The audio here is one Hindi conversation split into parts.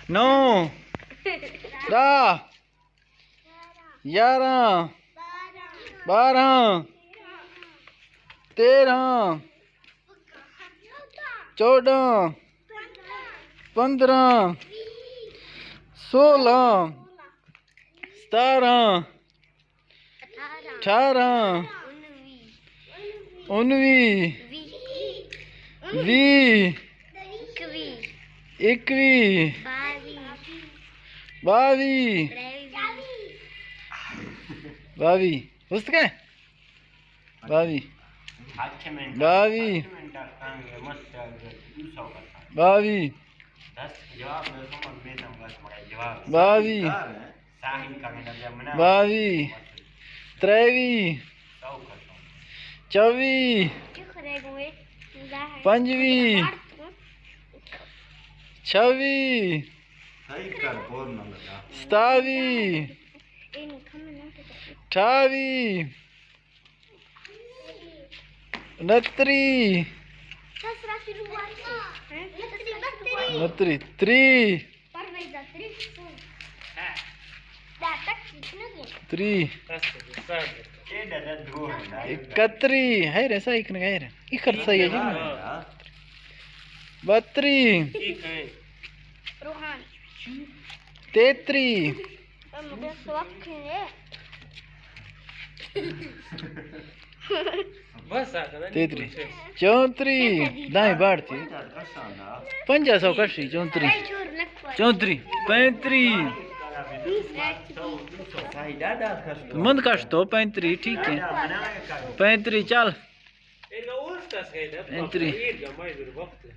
9 10 11 12 13 14 15 16 17 18 19 20 21 22 22 पुस्तक है 22 22 22 22 22 23 24 25 26 27 28 29 30 31 है रे सही कने है रे इखर सही है जी 32 33 33 34 दाएं बढ़ती 50 कशी 34 35 मंद कश तो 35 ठीक है 35 चल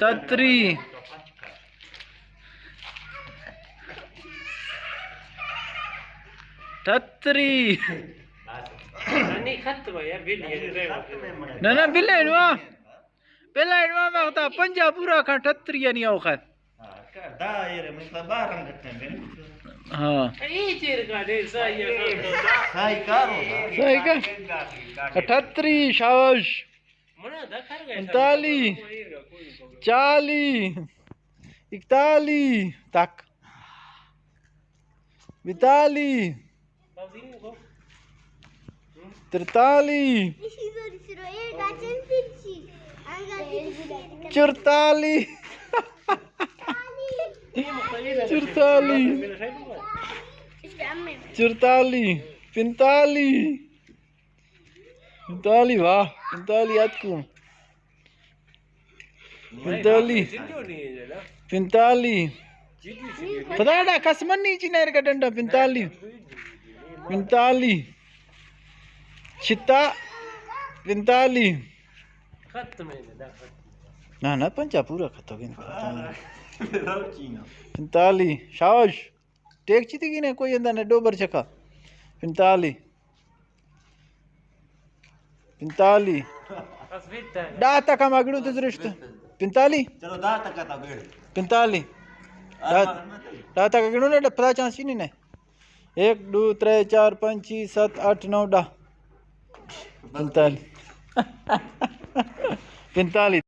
33 33 ना बिल्ला मगता पंजा पूरा का 33 नहीं औखत हाँ सही का 38 शाबाश 39 40 41 तक 42 43 44 44 45 वाह 45 आपको 45 पता है कसमन नहीं चिनार का डंडा 45 छित्ता 45 ना पंचा पूरा खत्म 45 शाबाश टेक ची थी कि कोई अंदर ने डोबर चखा 45 डा तक हम आगड़ू तो रिश्ते 45 चलो डा तक आता बेड़ 45 डा तक आगड़ू ने 50 चांस ही नहीं ने 1 2 3 4 5 6 7 8 9 10 45 45